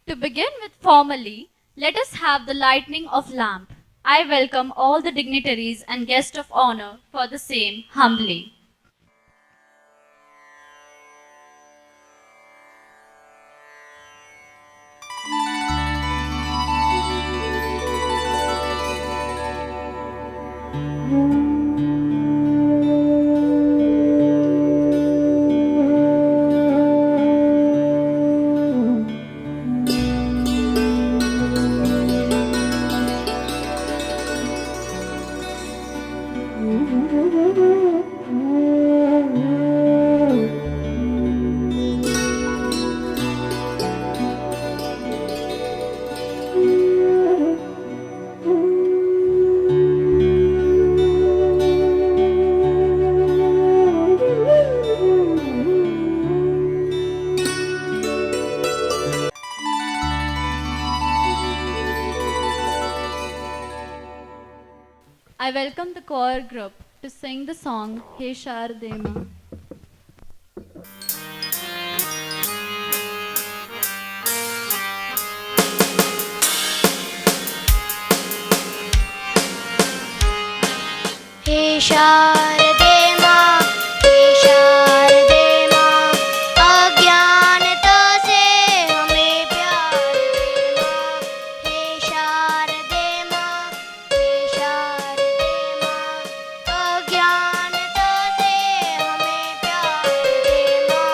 To begin with formally, let us have the lighting of lamp. I welcome all the dignitaries and guests of honor for the same humbly. I welcome the choir group to sing the song He Shardema. हे शारदे माँ, हे शारदे माँ, अज्ञानता से हमें प्यार दे माँ। हे शारदे माँ, हे शारदे माँ, अज्ञानता से हमें प्यार दे माँ।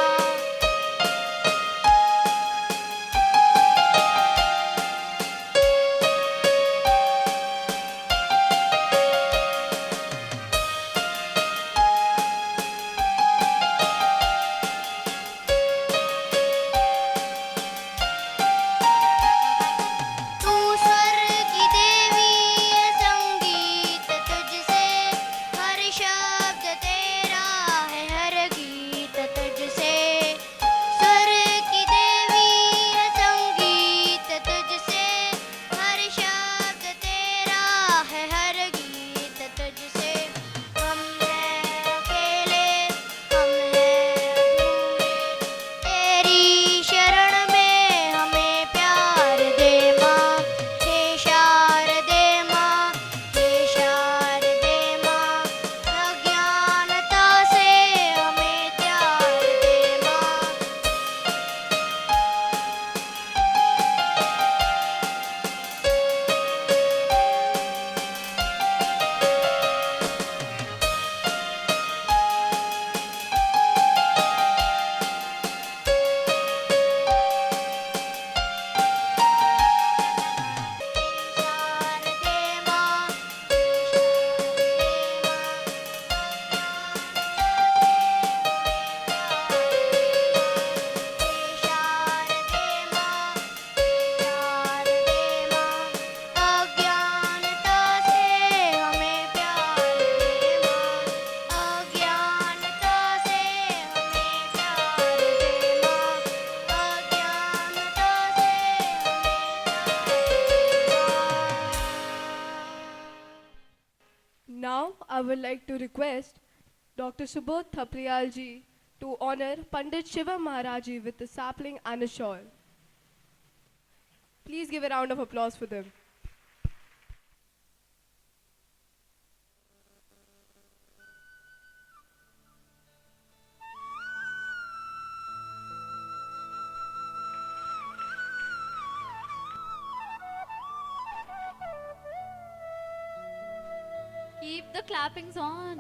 would like to request Dr. Subodh Thapriyal ji to honor Pandit Shiva Maharaj ji with a sapling and a shawl. Please give a round of applause for them. Keep the clappings on.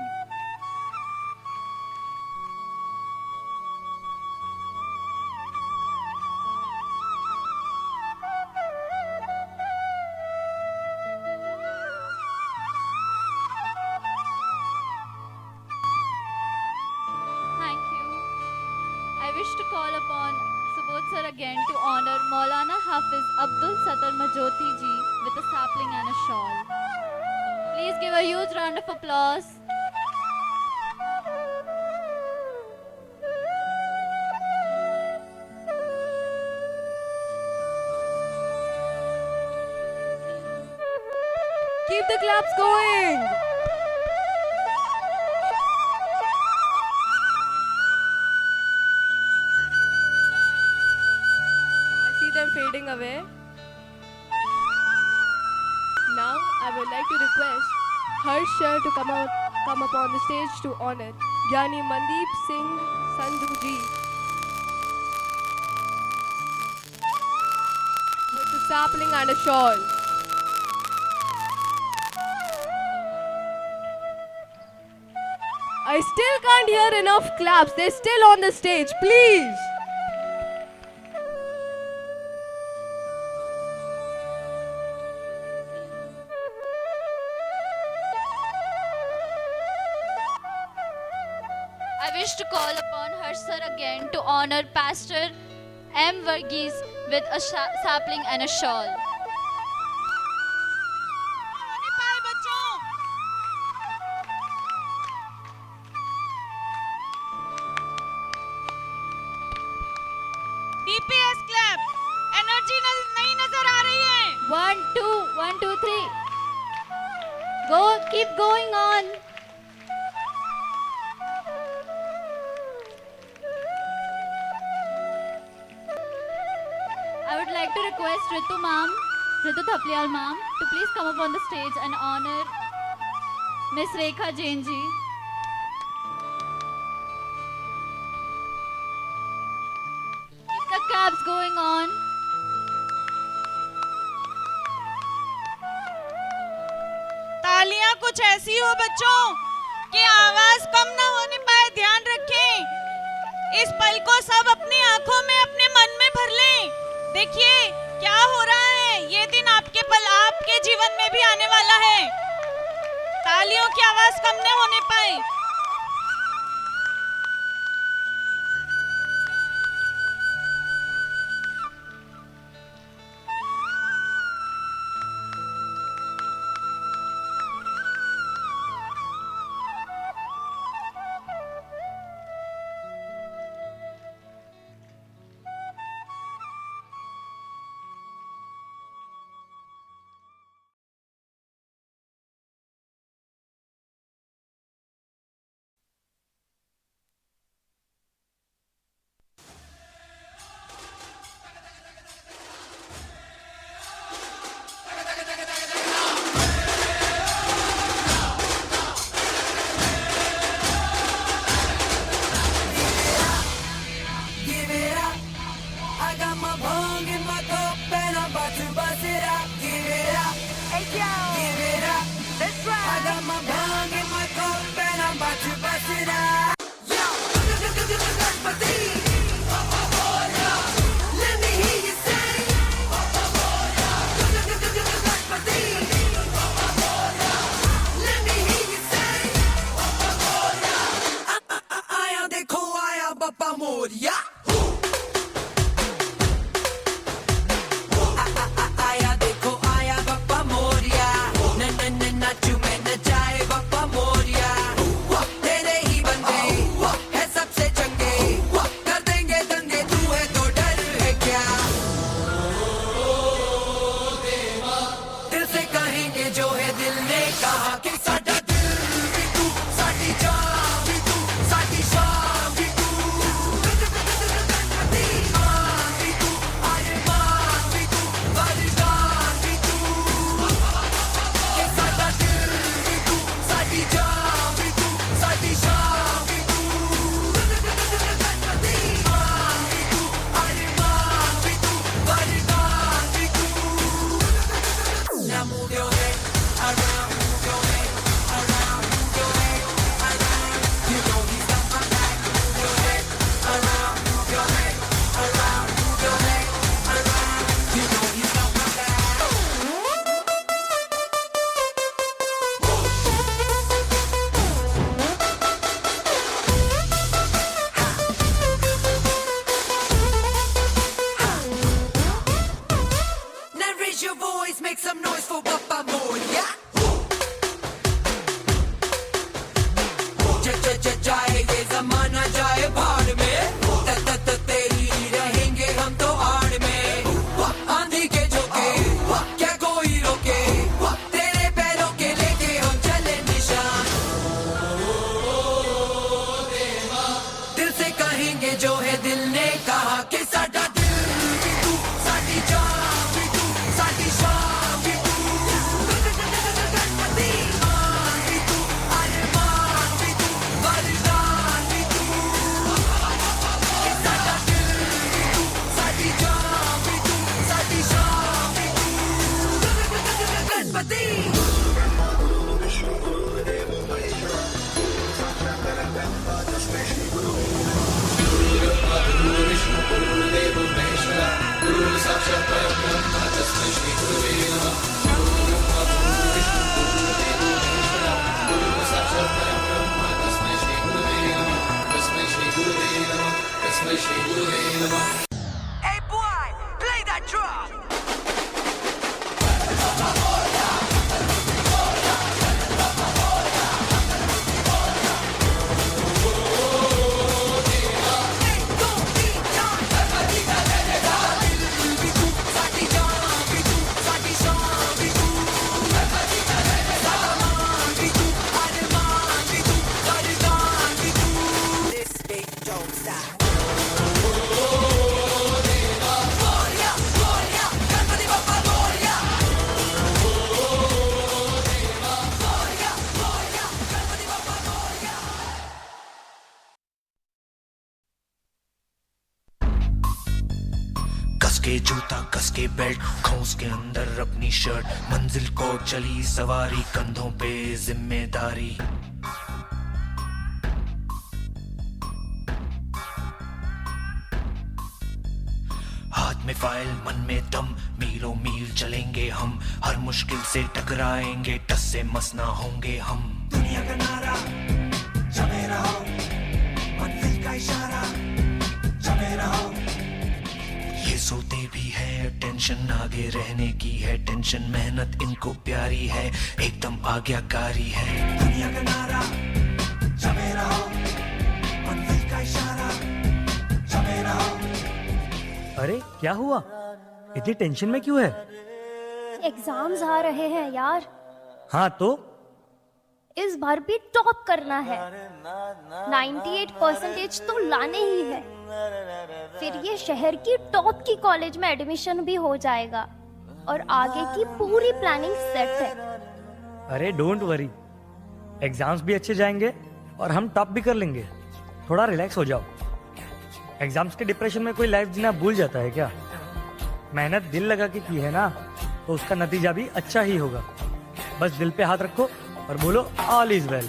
Thank you. I wish to call upon Subodh sir again to honor Maulana Hafiz Abdul Sattar Majoti ji with a sapling and a shawl. Please give a huge round of applause. Keep the claps going. I see them fading away. Now I would like to request Harsh sir to come up on the stage to honor Gyani Mandeep Singh Sandhu ji with a sapling and a shawl. I still can't hear enough claps. They're still on the stage. Please. I wish to call upon Harsh sir again to honor Pastor M. Varghese with a sapling and a shawl. DPS clap. Energy नहीं नजर आ रही है. 1, 2, 1, 2, 3. Go, keep going on. I would like to request Ritu Thapliyal ma'am, to please come up on the stage and honor Miss Rekha Jain ji. Keep the claps going on. तालियां कुछ ऐसी हो बच्चों कि आवाज कम ना होने पाए. ध्यान रखें. इस पल को सब अपनी आंखों में, अपने मन में भर लें. देखिए क्या हो रहा है. ये दिन आपके पल आपके जीवन में भी आने वाला है. तालियों की आवाज कम न होने पाए. boys make some noise for Bappa Moria. जाए ये जमाना जाए भाड़ में, तेरी रहेंगे हम तो आड़ में। आंधी के झोंके क्या कोई रोके, तेरे पैरों के लेके हम चले निशान। दिल से कहेंगे जो है दिल ने कहा कि साडा दिल भी तू, साडी जान भी तू, साडी शान भी तू, गणपति मान भी तू, अरमान भी तू, वरदान भी तू। कि साडा दिल भी तू, साडी जान भी तू, साडी शान भी तू, Ganpati. Hey boy, play that drum. कसके जूता कसके बेल्ट, खोस के अंदर अपनी शर्ट, मंजिल को चली सवारी, कंधों पे जिम्मेदारी। हाथ में फाइल मन में दम, मीलों मील चलेंगे हम, हर मुश्किल से टकराएंगे, टस से मस ना होंगे हम। दुनिया का नारा जमे रहो, मंजिल का इशारा जमे रहो। ये सोते भी है टेंशन आगे रहने की है, टेंशन मेहनत इनको प्यारी है, एकदम आज्ञाकारी है। दुनिया का नारा जमे रहो, मंजिल का इशारा जमे रहो। अरे क्या हुआ, इतनी टेंशन में क्यों है? एग्जाम्स आ रहे हैं यार, हाँ तो इस बार भी टॉप करना है। 98% तो लाने ही है, फिर ये शहर की टॉप की कॉलेज में एडमिशन भी हो जाएगा और आगे की पूरी प्लानिंग सेट है। अरे डोंट वरी, एग्जाम्स भी अच्छे जाएंगे और हम टॉप भी कर लेंगे। थोड़ा रिलैक्स हो जाओ। एग्जाम्स के डिप्रेशन में कोई लाइफ जीना भूल जाता है क्या? मेहनत दिल लगा के की है ना, तो उसका नतीजा भी अच्छा ही होगा। बस दिल पे हाथ रखो और बोलो all is well,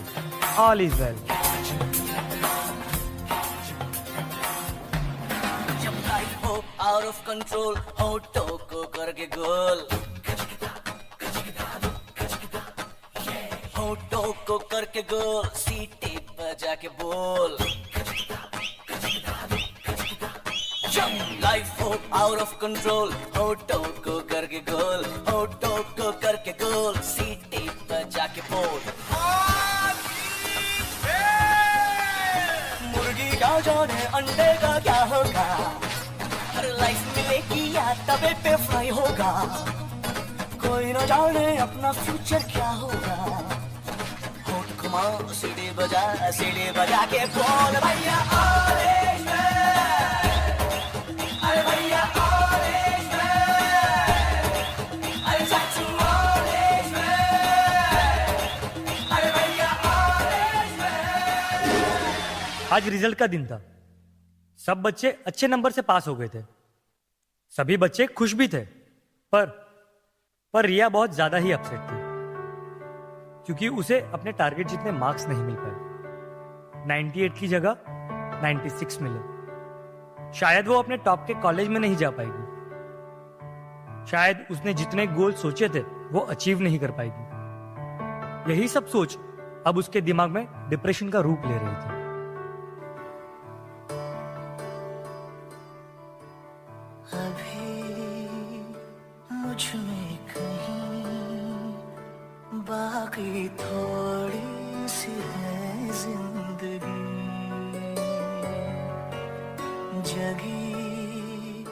all is well. जब लाइफ हो आउट ऑफ कंट्रोल, होठों को करके गोल, होठों को करके गोल, सीटी बजा के बोल। जब लाइफ हो आउट ऑफ कंट्रोल, होठों को करके गोल, होठों को करके गोल, सीटी बजा के बोल। मुर्गी क्या जाने अंडे का क्या होगा, हर लाइफ मिलेगी या तवे पे फ्राई होगा, कोई न जाने अपना फ्यूचर क्या होगा। होठ घुमाओ सीढ़ी बजा के बोल भैया ऑरेंज मैन, अरे भैया ऑरेंज मैन, अरे चाचू ऑरेंज मैन, अरे भैया ऑरेंज मैन। आज रिजल्ट का दिन था, सब बच्चे अच्छे नंबर से पास हो गए थे, सभी बच्चे खुश भी थे, पर रिया बहुत ज्यादा ही अपसेट थी क्योंकि उसे अपने टारगेट जितने मार्क्स नहीं मिल पाए। 98 की जगह 96 मिले। शायद वो अपने टॉप के कॉलेज में नहीं जा पाएगी, शायद उसने जितने गोल सोचे थे वो अचीव नहीं कर पाएगी। यही सब सोच अब उसके दिमाग में डिप्रेशन का रूप ले रही थी। अभी मुझ में बाकी थोड़ी सी है जिंदगी, जगी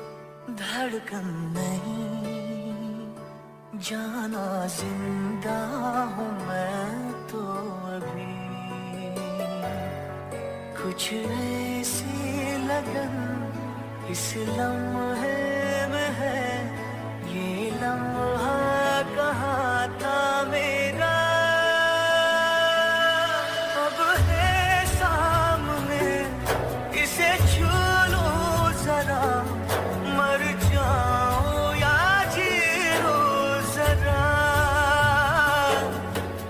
धड़कन नहीं, जाना जिंदा हूँ मैं तो अभी, कुछ ऐसी लगन इस लम्हे में है, ये लम्हा कहाँ था मेरा, अब है सामने इसे छू लूं जरा, मर जाऊं या जी लूं जरा,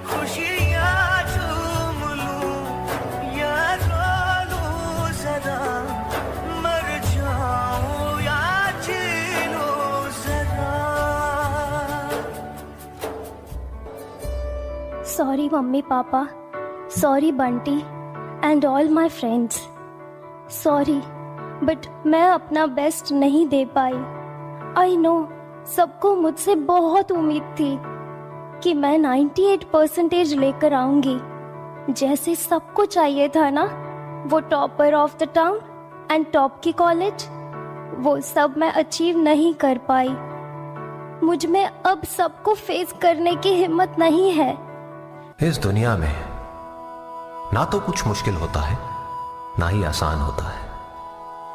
खुशियाँ झूम लूं या रो लूं जरा, मर जाऊं या जी लूं जरा। Sorry mummy papa, sorry Bunty and all my friends, sorry but मैं अपना बेस्ट नहीं दे पाई। आई नो सबको मुझसे बहुत उम्मीद थी कि मैं 98% लेकर आऊंगी, जैसे सबको चाहिए था ना, वो topper of the town and top की कॉलेज, वो सब मैं अचीव नहीं कर पाई। मुझ में अब सबको फेस करने की हिम्मत नहीं है। इस दुनिया में ना तो कुछ मुश्किल होता है, ना ही आसान होता है।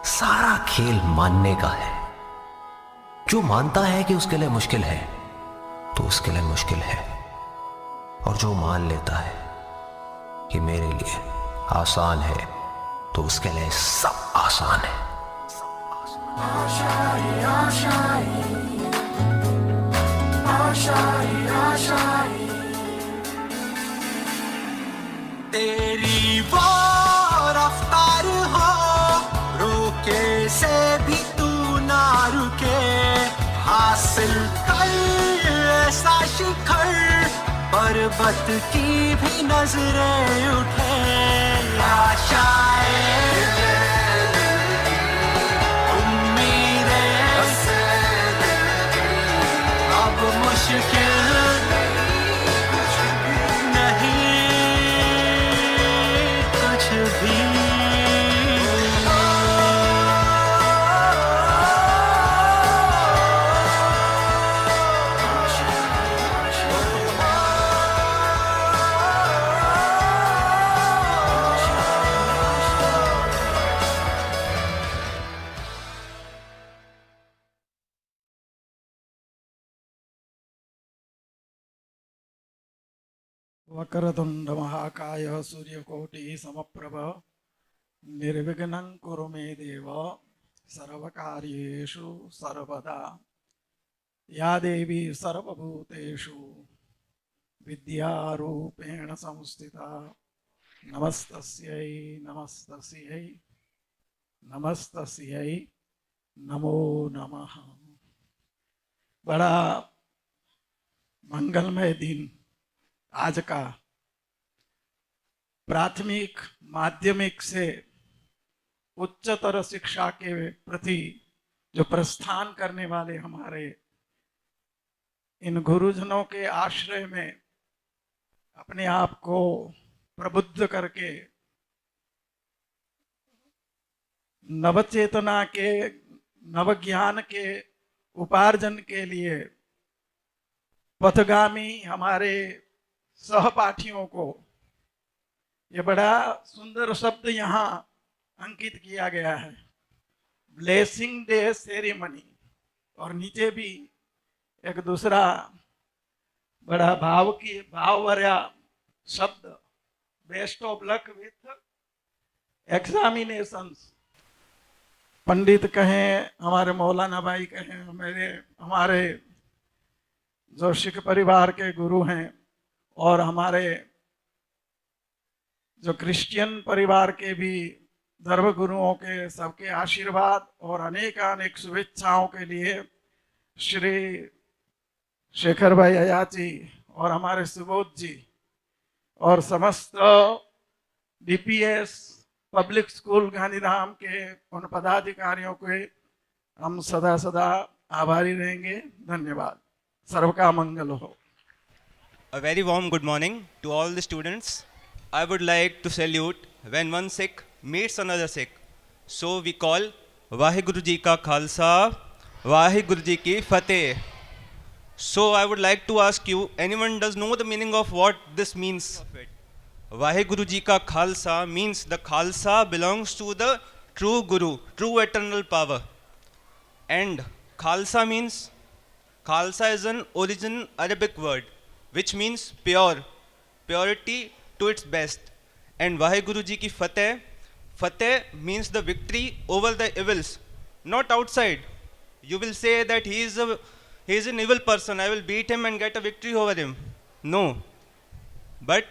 सारा खेल मानने का है। जो मानता है कि उसके लिए मुश्किल है तो उसके लिए मुश्किल है, और जो मान लेता है कि मेरे लिए आसान है तो उसके लिए सब आसान है। तेरी वो रफ्तार हो, रोके से भी तू ना रुके, हासिल कर ऐसा शिखर, पर्वत की भी नजरें उठे, आशाएं उम्मीदें अब मुश्किल वक्रतुंड महाकाय सूर्यकोटि समप्रभ निर्विघ्नं कुरु मे देव सर्वकार्येषु सर्वदा। या देवी सर्वभूतेषु विद्यारूपेण संस्थिता नमस्तस्यै नमस्तस्यै नमस्तस्यै नमो नमः। बड़ा मंगलमय दिन आज का। प्राथमिक माध्यमिक से उच्चतर शिक्षा के प्रति जो प्रस्थान करने वाले हमारे इन गुरुजनों के आश्रय में अपने आप को प्रबुद्ध करके नवचेतना के नवज्ञान के उपार्जन के लिए पथगामी हमारे सहपाठियों को, ये बड़ा सुंदर शब्द यहाँ अंकित किया गया है, ब्लेसिंग डे सेरेमनी, और नीचे भी एक दूसरा बड़ा भाव भरा शब्द, best of luck with examinations. पंडित कहें, हमारे मौलाना भाई कहें, हमारे जो सिख परिवार के गुरु हैं, और हमारे जो क्रिश्चियन परिवार के भी धर्मगुरुओं के सबके आशीर्वाद और अनेक शुभेच्छाओं के लिए श्री शेखर भाई अयाची और हमारे सुबोध जी और समस्त डीपीएस पब्लिक स्कूल गांधीधाम के उन पदाधिकारियों के हम सदा सदा आभारी रहेंगे। धन्यवाद। सर्व का मंगल हो। A very warm good morning to all the students. I would like to salute when one Sikh meets another Sikh. So we call Vaheguru Ji Ka Khalsa, Vaheguru Ji Ki Fateh. So I would like to ask you, anyone does know the meaning of what this means? Vaheguru Ji Ka Khalsa means the Khalsa belongs to the true Guru, true eternal power. And Khalsa means, Khalsa is an origin Arabic word which means pure, purity to its best. And Vaheguru Ji Ki Fateh, Fateh means the victory over the evils, not outside. You will say that he is an evil person, I will beat him and get a victory over him. No, but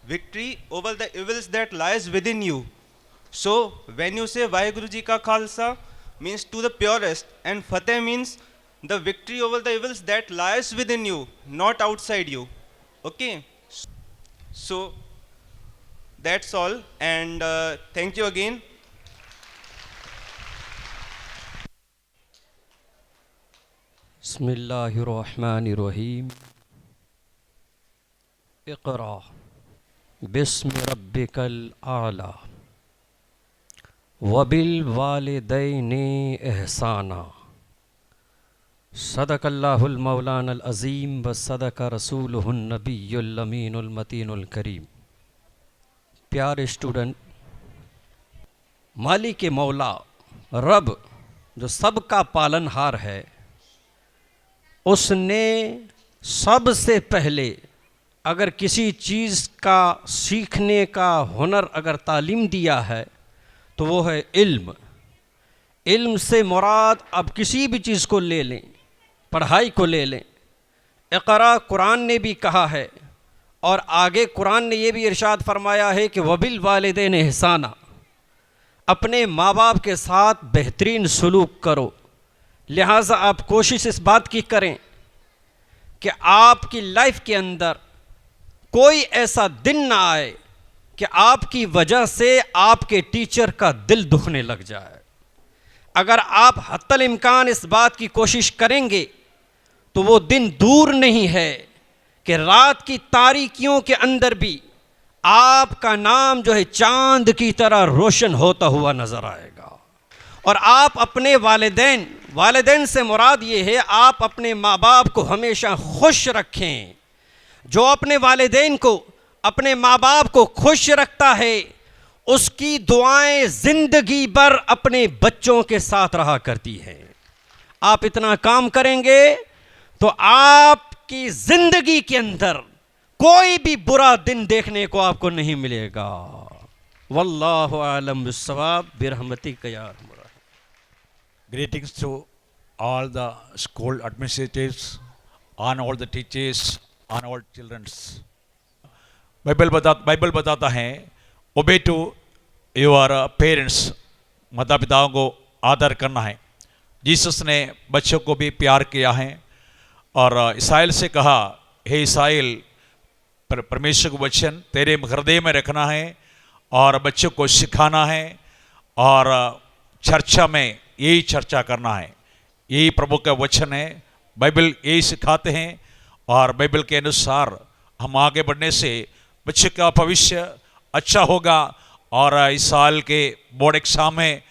victory over the evils that lies within you. So when you say Vaheguru Ji Ka Khalsa means to the purest, and Fateh means the victory over the evils that lies within you, not outside you. Okay, so that's all, and thank you again. बिस्मिल्लाहिर्रहमानिर्रहीम। इक़रा बिस्मि रब्बिकल आला वबिल वालिदैनि एहसाना। सदक़ल्लाहुल मौलानल अज़ीम व सदक़ रसूलुहुन नबियुल अमीनुल मतीनुल करीम। प्यारे student, मालिक मौला रब जो सबका पालनहार है, उसने सबसे पहले अगर किसी चीज़ का सीखने का हुनर अगर तालीम दिया है तो वो है इल्म। इल्म से मुराद अब किसी भी चीज़ को ले लें, पढ़ाई को ले लें। इक़रा कुरान ने भी कहा है, और आगे कुरान ने ये भी इरशाद फरमाया है कि वबिल वालिदैन एहसाना, अपने माँ बाप के साथ बेहतरीन सलूक करो। लिहाजा आप कोशिश इस बात की करें कि आपकी लाइफ के अंदर कोई ऐसा दिन ना आए कि आपकी वजह से आपके टीचर का दिल दुखने लग जाए। अगर आप हत्तल इम्कान इस बात की कोशिश करेंगे तो वो दिन दूर नहीं है कि रात की तारीकियों के अंदर भी आपका नाम जो है चांद की तरह रोशन होता हुआ नज़र आएगा। और आप अपने वालिदैन से मुराद ये है आप अपने माँ बाप को हमेशा खुश रखें। जो अपने वालिदैन को, अपने माँ बाप को खुश रखता है, उसकी दुआएं ज़िंदगी भर अपने बच्चों के साथ रहा करती हैं। आप इतना काम करेंगे तो आपकी ज़िंदगी के अंदर कोई भी बुरा दिन देखने को आपको नहीं मिलेगा। वल्लाहु आलम बिस्सवाब बिरहमतिक या अरहमर राहिमीन। Greetings to all the school administrators, and all the teachers, and all childrens. Bible बताता है, ओबे टू योर पेरेंट्स, माता पिताओं को आदर करना है। जीसस ने बच्चों को भी प्यार किया है और ईसाइल से कहा, हे ईसाइल, परमेश्वर का वचन तेरे हृदय में रखना है और बच्चों को सिखाना है और चर्चा में यही चर्चा करना है। यही प्रभु का वचन है, बाइबल यही सिखाते हैं और बाइबल के अनुसार हम आगे बढ़ने से बच्चे का भविष्य अच्छा होगा। और इस साल के बोर्ड एग्जाम में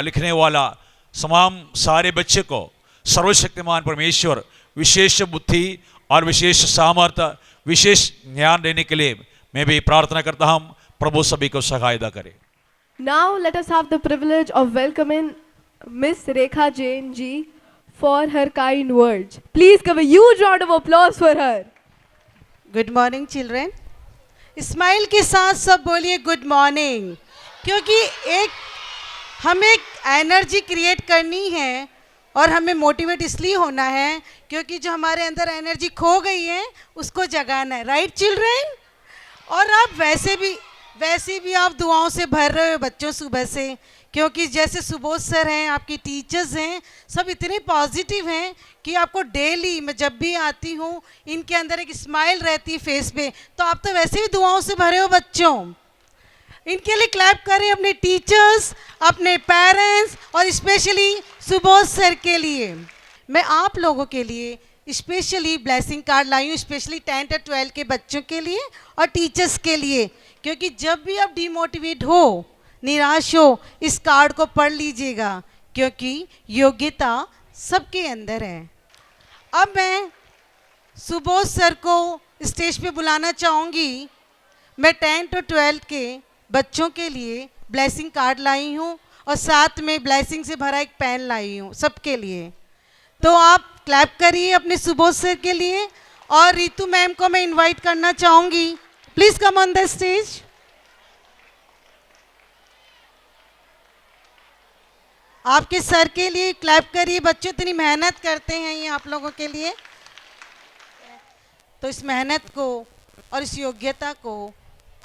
लिखने वाला तमाम सारे बच्चे को सर्वशक्तिमान परमेश्वर विशेष बुद्धि और विशेष सामर्थ्य, विशेष ज्ञान देने के लिए मैं भी प्रार्थना करता हूँ। प्रभु सभी को सहायता करे। Now let us have the privilege of welcoming Miss Rekha Jain ji for her kind words. Please give a huge round of applause for her. Good morning children. Smile के साथ सब बोलिए गुड मॉर्निंग, क्योंकि हमें energy create करनी है और हमें मोटिवेट इसलिए होना है क्योंकि जो हमारे अंदर एनर्जी खो गई है उसको जगाना है। Right children? और आप वैसे भी आप दुआओं से भर रहे हो बच्चों सुबह से, क्योंकि जैसे सुबोध सर हैं, आपकी टीचर्स हैं, सब इतने पॉजिटिव हैं कि आपको डेली मैं जब भी आती हूँ इनके अंदर एक स्माइल रहती है फेस पे। तो आप तो वैसे भी दुआओं से भरे हो बच्चों। इनके लिए क्लैप करें, अपने टीचर्स, अपने पेरेंट्स और स्पेशली सुबोध सर के लिए। मैं आप लोगों के लिए स्पेशली ब्लेसिंग कार्ड लाई हूँ, स्पेशली 10th और 12th के बच्चों के लिए और टीचर्स के लिए, क्योंकि जब भी आप डिमोटिवेट हो, निराश हो, इस कार्ड को पढ़ लीजिएगा, क्योंकि योग्यता सबके अंदर है। अब मैं सुबोध सर को स्टेज पे बुलाना चाहूँगी। मैं 10th और 12th के बच्चों के लिए ब्लेसिंग कार्ड लाई हूँ और साथ में ब्लेसिंग से भरा एक पेन लाई हूँ सबके लिए। तो आप क्लैप करिए अपने सुबोध सर के लिए। और रितु मैम को मैं इनवाइट करना चाहूँगी, please come on the stage. आपके सर के लिए क्लैप करिए, बच्चे इतनी मेहनत करते हैं ये आप लोगों के लिए, तो इस मेहनत को और इस योग्यता को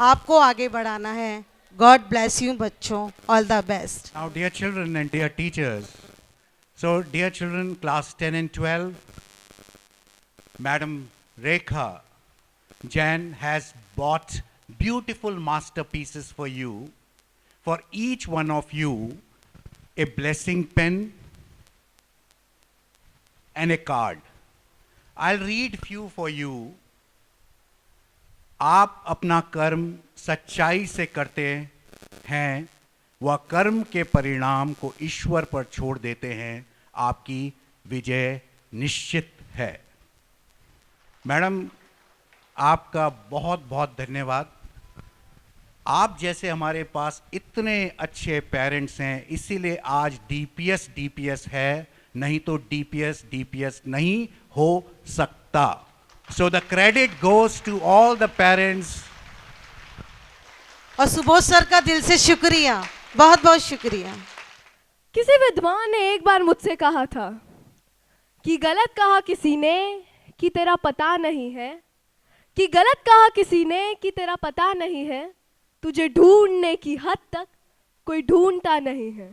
आपको आगे बढ़ाना है। गॉड ब्लेस यू बच्चों, all the best. Now, dear children and dear teachers, so dear children, class 10 and 12, Madam Rekha Jain has bought beautiful masterpieces for you. For each one of you, a blessing pen and a card. I'll read few for you. आप अपना कर्म सच्चाई से करते हैं, वह कर्म के परिणाम को ईश्वर पर छोड़ देते हैं, आपकी विजय निश्चित है। मैडम, आपका बहुत बहुत धन्यवाद। आप जैसे हमारे पास इतने अच्छे पेरेंट्स हैं, इसीलिए आज डीपीएस है, नहीं तो डीपीएस नहीं हो सकता। So the credit goes to all the parents. और सुबोध सर का दिल से शुक्रिया, बहुत बहुत शुक्रिया। किसी विद्वान ने एक बार मुझसे कहा था कि गलत कहा किसी ने कि तेरा पता नहीं है, कि गलत कहा किसी ने कि तेरा पता नहीं है, तुझे ढूंढने की हद तक कोई ढूंढता नहीं है।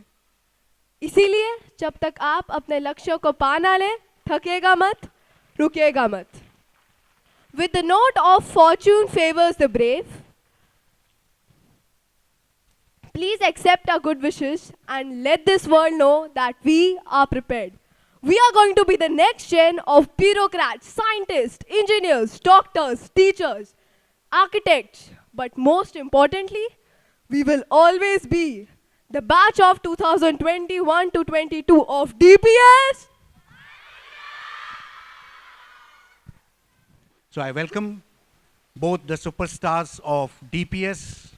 इसीलिए जब तक आप अपने लक्ष्यों को पा ना ले, थकेगा मत, रुकेगा मत। With the note of fortune favors the brave, please accept our good wishes and let this world know that we are prepared. We are going to be the next gen of bureaucrats, scientists, engineers, doctors, teachers, architects. But most importantly, we will always be the batch of 2021 to 22 of DPS. So I welcome both the superstars of DPS,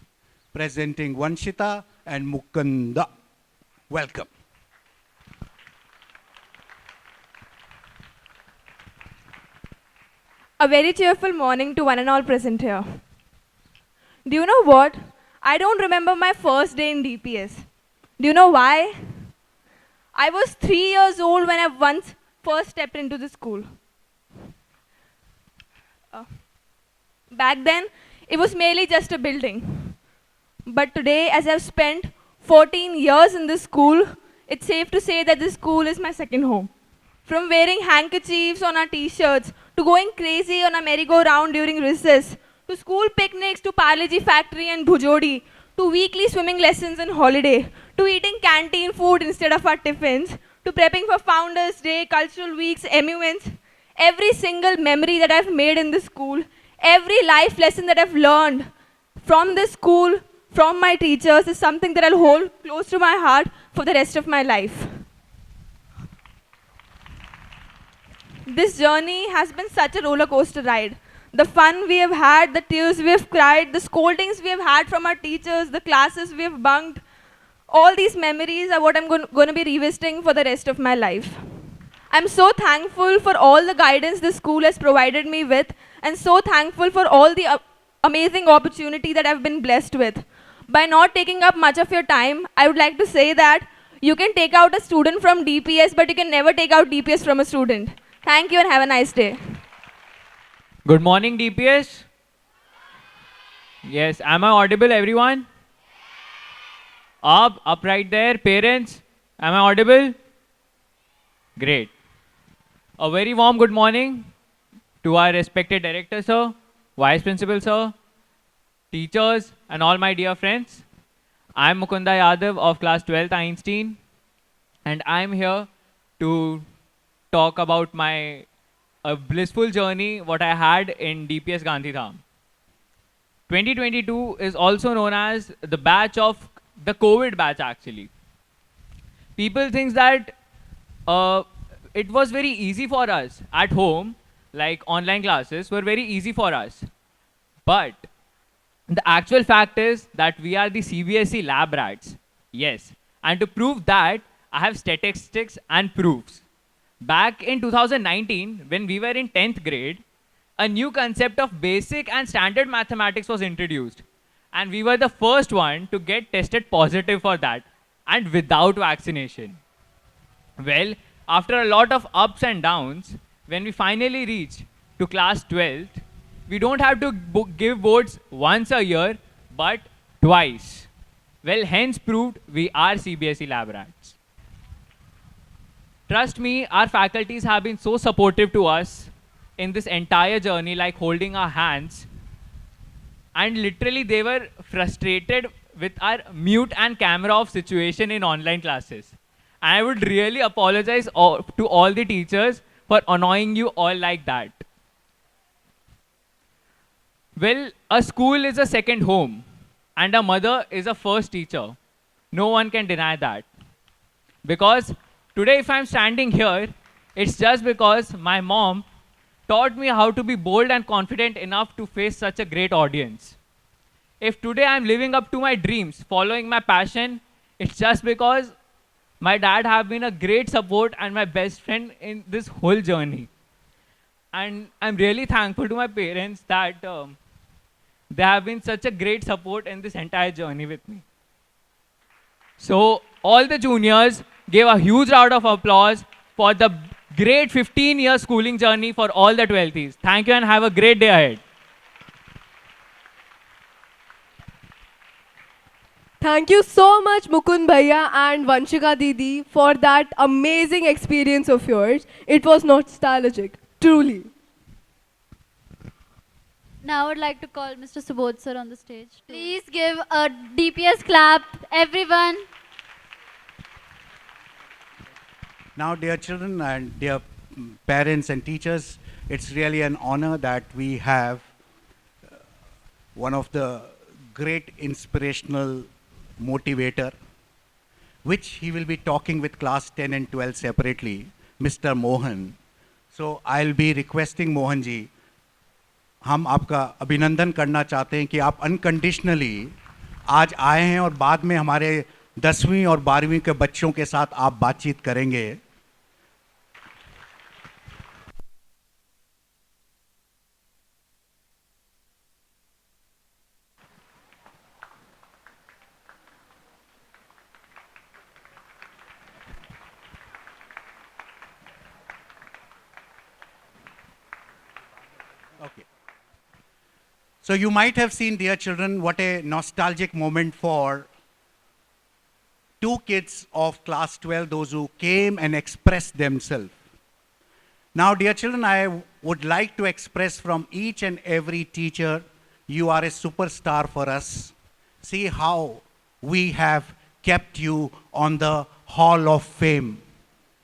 presenting Vanshita and Mukunda. Welcome. A very cheerful morning to one and all present here. Do you know what? I don't remember my first day in DPS. Do you know why? I was 3 years old when I once first stepped into the school. Back then, it was merely just a building. But today, as I've spent 14 years in this school, it's safe to say that this school is my second home. From wearing handkerchiefs on our t-shirts, to going crazy on a merry-go-round during recess, to school picnics, to Parle-G factory and Bhujodi, to weekly swimming lessons and holiday, to eating canteen food instead of our tiffins, to prepping for Founders Day, cultural weeks, MUNs, every single memory that I've made in this school, every life lesson that I've learned from this school, from my teachers, is something that I'll hold close to my heart for the rest of my life. This journey has been such a roller coaster ride. The fun we have had, the tears we have cried, the scoldings we have had from our teachers, the classes we have bunked, all these memories are what I'm going to be revisiting for the rest of my life. I'm so thankful for all the guidance this school has provided me with, and so thankful for all the amazing opportunity that I've been blessed with. By not taking up much of your time, I would like to say that you can take out a student from DPS, but you can never take out DPS from a student. Thank you and have a nice day. Good morning, DPS. Yes, am I audible, everyone? Up right there, parents. Am I audible? Great. A very warm good morning to our respected director, sir, vice principal, sir, teachers, and all my dear friends. I'm Mukunda Yadav of class 12th Einstein, and I'm here to talk about my a blissful journey what I had in DPS Gandhidham. 2022 is also known as the batch of the COVID batch actually. People think that it was very easy for us at home, like online classes were very easy for us. But the actual fact is that we are the CBSE lab rats. Yes. And to prove that, I have statistics and proofs. Back in 2019, when we were in 10th grade, a new concept of basic and standard mathematics was introduced. And we were the first one to get tested positive for that, and without vaccination. Well, after a lot of ups and downs, when we finally reached to class 12th, we don't have to give boards once a year, but twice. Well, hence proved we are CBSE lab rats. Trust me, our faculties have been so supportive to us in this entire journey, like holding our hands. And literally they were frustrated with our mute and camera off situation in online classes. And I would really apologize to all the teachers for annoying you all like that. Well, a school is a second home and a mother is a first teacher. No one can deny that. Because today if I'm standing here, it's just because my mom taught me how to be bold and confident enough to face such a great audience. If today I'm living up to my dreams, following my passion, it's just because my dad have been a great support and my best friend in this whole journey. And I'm really thankful to my parents that they have been such a great support in this entire journey with me. So all the juniors gave a huge round of applause for the great 15-year schooling journey for all the 12th. Thank you and have a great day ahead. Thank you so much, Mukund Bhaiya and Vanshika Didi, for that amazing experience of yours. It was nostalgic, truly. Now I would like to call Mr. Subodh sir on the stage. Please give a DPS clap, everyone. Now, dear children and dear parents and teachers, it's really an honor that we have one of the great inspirational motivator, which he will be talking with class 10 and 12 separately, Mr. Mohan. So I'll be requesting Mohan ji, हम आपका अभिनंदन करना चाहते हैं कि आप unconditionally आज आए हैं और बाद में हमारे 10वीं और 12वीं के बच्चों के साथ आप बातचीत करेंगे. Okay. So you might have seen, dear children, what a nostalgic moment for two kids of class 12, those who came and expressed themselves. Now, dear children, I would like to express from each and every teacher, you are a superstar for us. See how we have kept you on the Hall of Fame,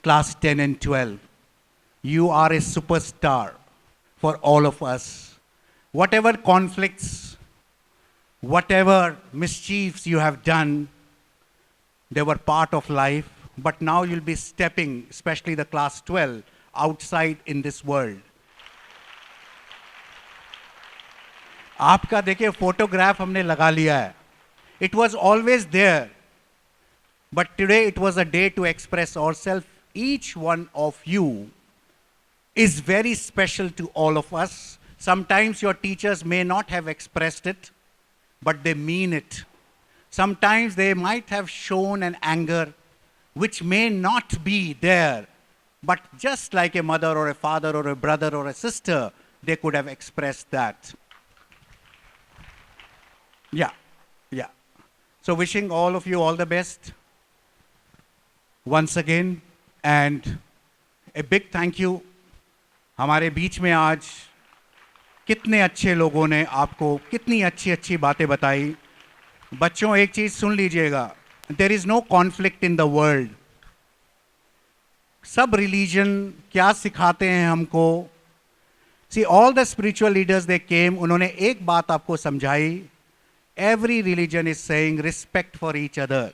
class 10 and 12. You are a superstar for all of us. Whatever conflicts, whatever mischiefs you have done, they were part of life, but now you'll be stepping, especially the class 12, outside in this world. आपका देखिए photograph हमने लगा लिया है. It was always there, but today it was a day to express ourselves. Each one of you is very special to all of us. Sometimes your teachers may not have expressed it, but they mean it. Sometimes they might have shown an anger which may not be there, but just like a mother or a father or a brother or a sister, they could have expressed that. Yeah. So wishing all of you all the best once again, and a big thank you. हमारे बीच में आज कितने अच्छे लोगों ने आपको कितनी अच्छी अच्छी बातें बताई. बच्चों, एक चीज सुन लीजिएगा, there is no conflict in the world. सब रिलीजन क्या सिखाते हैं हमको See, all the spiritual leaders they came, उन्होंने एक बात आपको समझाई. Every religion is saying respect for each other.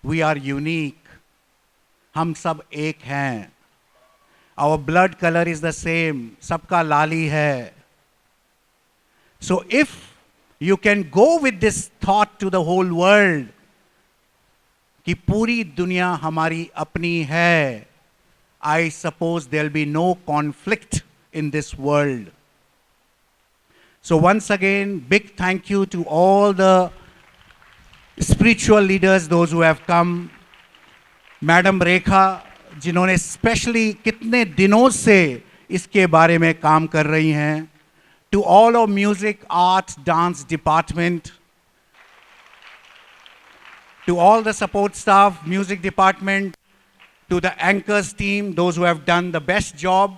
We are unique. हम सब एक हैं. Our blood color is the same. सबका लाली है. So if you can go with this thought to the whole world, कि पूरी दुनिया हमारी अपनी है, I suppose there'll be no conflict in this world. So once again, big thank you to all the spiritual leaders, those who have come. Madam Rekha, जिन्होंने specially कितने दिनों से इसके बारे में काम कर रही हैं. To all of music, art, dance department. To all the support staff, music department. To the anchors team, those who have done the best job.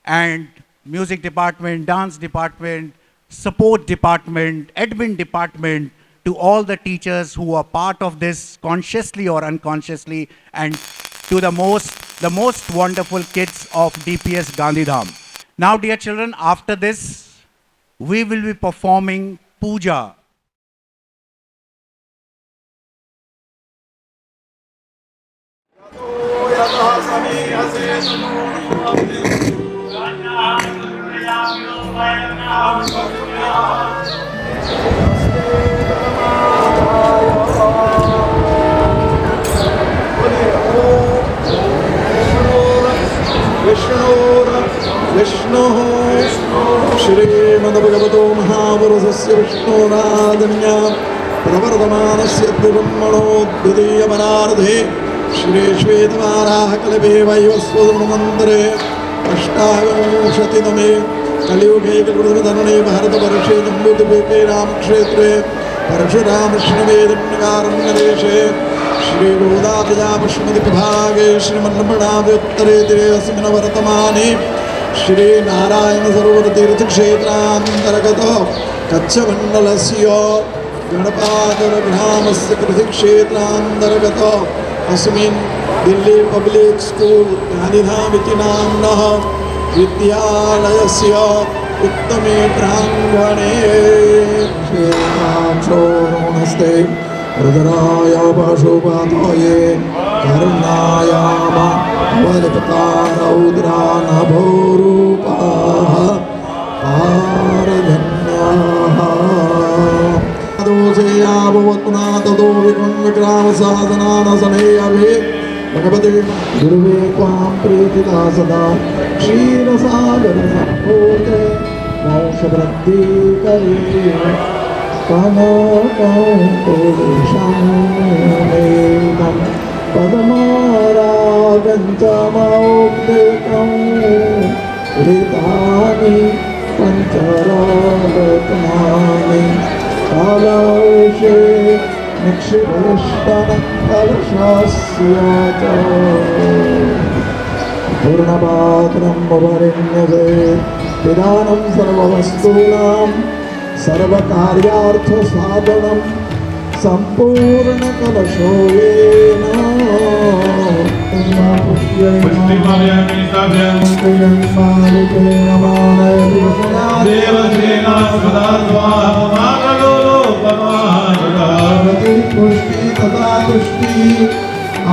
And music department, dance department, support department, admin department, to all the teachers who are part of this consciously or unconsciously, and to the most wonderful kids of DPS Gandhidham. Now, dear children, after this, we will be performing puja. Vishnu श्रीमद्भगवतो महापुरुषस्य विष्णोराधन्या प्रवर्तमानस्य ब्रह्मणो द्वितीयपरार्धे श्री श्वेतवाराहकल्पे वैवस्वतमन्त्रे अष्टाविंशतितमे कलियुगे कलियुगधरणे भारतवर्षे जम्बूद्वीपे रामक्षेत्रे परशुरामकृष्णवेदन्यकारण्यदेशे श्रीगोदाप्रजापश्चिमदिग्भागे श्रीमन्नपणाव्युत्तरे तीरे अस्मिन् वर्तमाने श्रीनारायणसरोवरतीर्थक्षेत्रान्तर्गतो कच्छमण्डलस्य गणपादग्रामस्य कृषिक्षेत्रान्तर्गतो अस्मिन् Delhi public school Gandhidham इति नाम्नः विद्यालयस्य उत्तमे प्राङ्गणे नमस्ते रुद्राय पशुपतये कर्णायाम वरदकारौद्रा नभोरूपाः पारधन्याः दोषे यावत्पुना ततो विकुण्डग्रामसाधनानसने अभि भगवते गुरुवे त्वां प्रीतिता सदा क्षीरसागरसम्भूते मोक्षवृद्धिकरे कनकौपुरुषमेकं पद्मरागञ्चमौक्तिकं ऋतानि पञ्चरत्नानि कालौषे निक्षिपलिष्टनकलशस्य च पूर्णपात्रं वरेण्यते पिदानं सर्ववस्तूनां सर्वकार्यार्थसाधनं सम्पूर्णकलशो येन पुष्टि तथा तुष्टि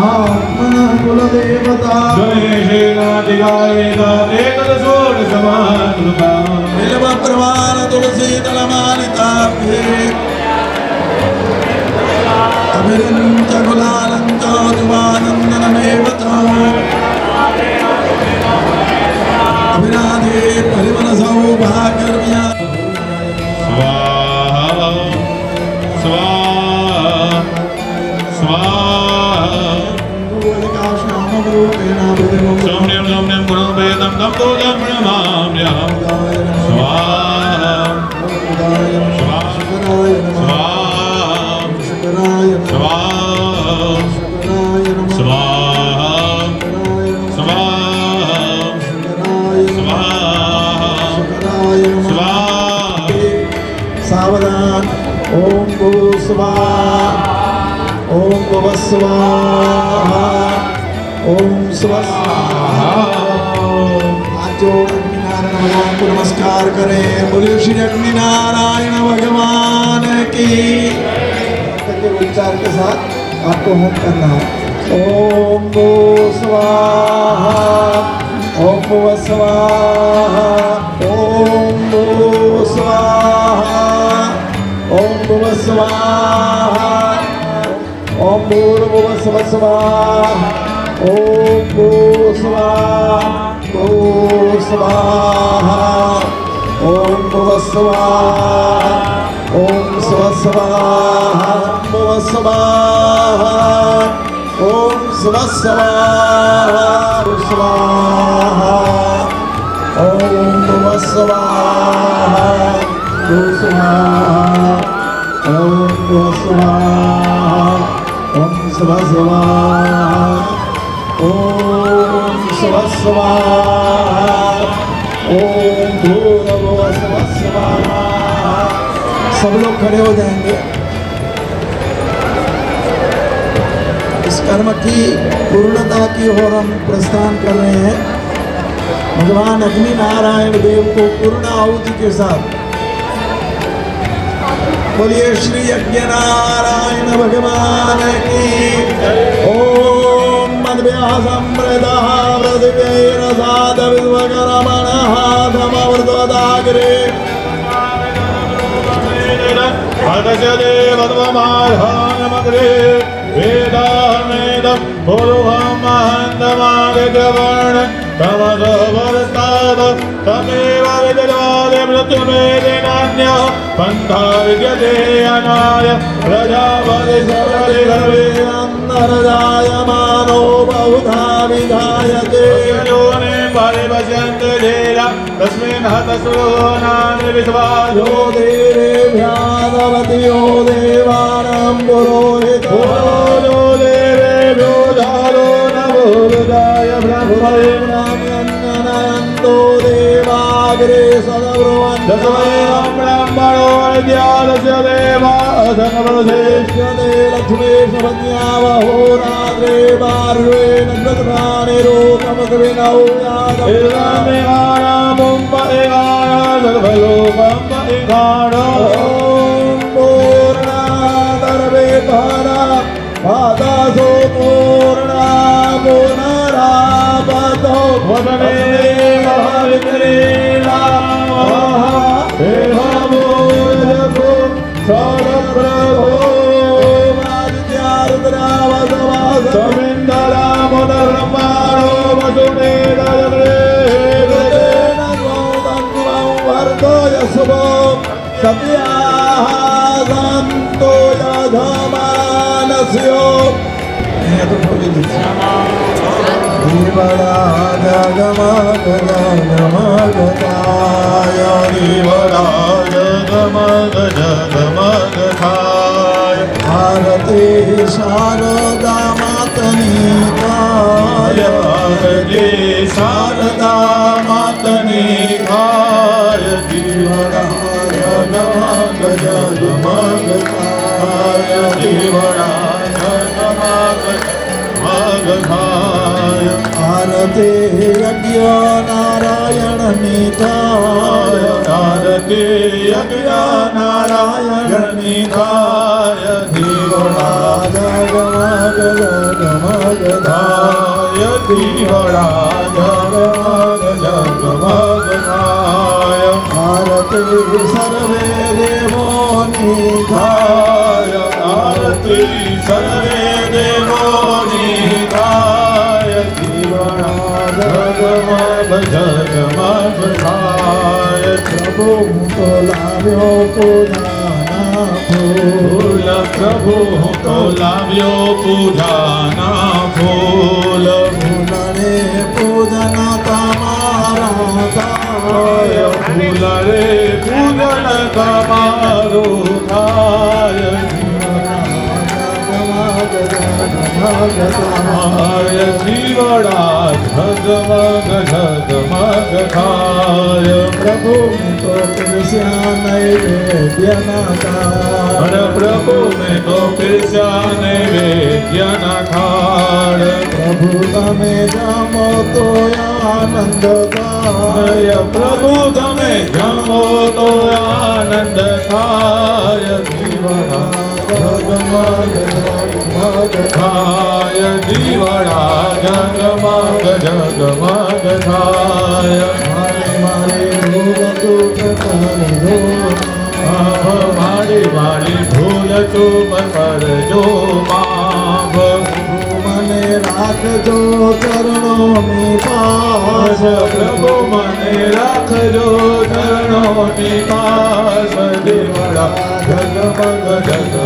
आत्मनः कुलदेवता बिल्वप्रवाल तुलसी दलमालिताभ्ये अभिरञ्च गुलालञ्च जुवानन्दनमेव च अभिराधे परिमलसौभाग्यर्म्या सावधान ओम भू स्वाहा ओम भुवः स्वाहा ओम स्वः स्वाहा आज जो आपको नमस्कार करें। बोलिए श्री अग्नि नारायण भगवान की। के उच्चार के साथ आपको होम करना है। ओम भू स्वाहा, ओम भुव स्वाहा, ओम भू स्वाहा, ओम भुव स्वाहा, ओम भूर्भुवः स्वः स्वाहा, ओम भू स्वाहा, भू स्वाहा, ओम भुव स्वाहा, ओम स्वः स्वाहा, भुव स्वाहा, ओम स्वः स्वाहा, स्वाहा, ओम भुव स्वाहा, भू स्वाहा, ओम भुव स्वाहा, ओम स्वः स्वाहा, ओम स्वः स्वाहा, ओम भूर्भुवः स्वः स्वाहा। सब लोग खड़े हो जाएंगे। इस कर्म की पूर्णता की ओर हम प्रस्थान कर रहे हैं। भगवान अग्नि नारायण देव को पूर्ण आहुति के साथ बोलिए श्री यज्ञ नारायण भगवान की। ओम मद्व्यासमृतः पृथिवीरसाद विश्वकर्मणः धमवृतोदाग्रे भगस्य देवत्वमाधानमग्रे वेदामेदं पुरुहं महन्तमागतवर्ण तमसवर्तात् तमेव विदधाति मृत्युमेदिनान्यः पन्था विद्यते अनाय प्रजापति सर्वरिभवेन्दरजायमानो बहुधा विधायते योनिं परिपश्यन्ति धीरा तस्मिन् हतसुनानि विश्वासो देवेभ्यादवति यो देवानां पुरोहितो यो देवेभ्यो धारो नमोरुदाय ब्रह्मणो देवाग्रे सदब्रुवन् दशमेनं ब्रह्मणो विद्यालस्य देवासनप्रदेश्यते लक्ष्मीशपत्न्यावहोरात्रे पार्श्वेन कृतप्राणिरोकमग्विनौ यादवेगानामुं परिगाणा सर्वलोकं परिगाणा। ॐ पूर्णादर्वे भारा पादासो पूर्णा पुनरापतो वदने महाविक्रीला देवमोजको सरप्रभो आदित्यारुद्रावसवास समिन्दरामुदब्रह्माणो वसुमेधरे हृदेन त्वं वर्धयस्व सत्याः सन्तो यजमानस्यो धीवरा जगमग जगमगताय धीवरा जगमग जगमगताय भारती शारदा मातनिकाय भारती शारदा मातनिकाय धीवरा जगमग जगमगताय धीवरा जगमग जगमगताय आरते यज्ञ नारायण निधाय आरते यज्ञ नारायण निधाय धीवरा जगमग जगमगताय धीवरा जगमग जगमगताय आरते सर्वे देवो निधाय आरती सर्वे देवो निधाय धीवरा जगमग जगमगताय प्रभु को लाव्यो पूजाना फूल प्रभु को लाव्यो पूजाना फूल फूलरे पूजन तमारा काय फूल रे पूजन तमारो काय जगमग जीवड़ा झगमग झगमग खाय प्रभु में तो कृष्ण नैवेद्य न खाड़ प्रभु में तो कृष्ण नैवेद्य न खाड़ प्रभु तमें जमो तो आनंद का પ્રભુ તમે જમો તો આનંદ થાય દીવડા જગમગ જગમગ થાય દીવડા જગમગ જગમગ થાય મારી મારી ભૂલ ચૂપ કરજો માફ મને રાખજો ચરણોની પાસ પ્રભુ મને રાખજો ચરણોની પાસ દીવડા જગમગ જગમગ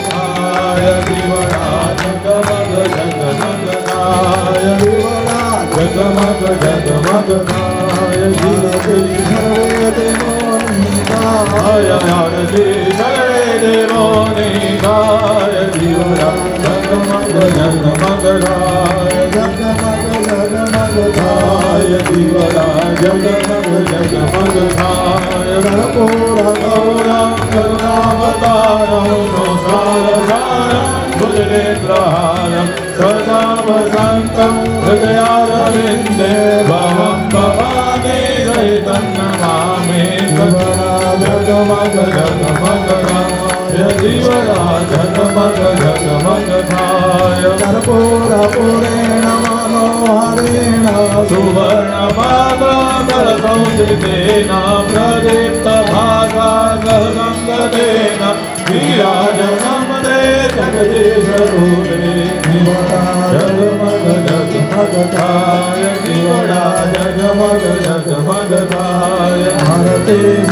થાય દીવડા જગમગ જગમગ થાય દીવડા જગમગ જગમગ થાય જીવતી સર્વે દેવોની ગાય આરતી સર્વે દેવોની ગાય દીવડા જગમગ જગમગ થાય જગમગ જગમગ થાય દીવડા જગમગ જગમગ થાય કર્પૂર ગૌરમ કરુણાવતારમ સંસાર સારમ ભુજનેત્રહારમ સદા વસંતમ હૃદયારવિંદે ભવમ ભવાની સહિતં નમામિ જગમગ જગમગ થાય દીવડા જગમગ જગમગ થાય કર્પૂર પૂરેણ મનોહરેણ સુવર્ણ કલસંસ્કૃતેન પ્રદીપ્ત ભાગા ગંગદેન વિરાજનમદે જગદીશ રૂપે જગમગ જગમગ થાય દીવડા જગમગ જગમગ થાય આરતી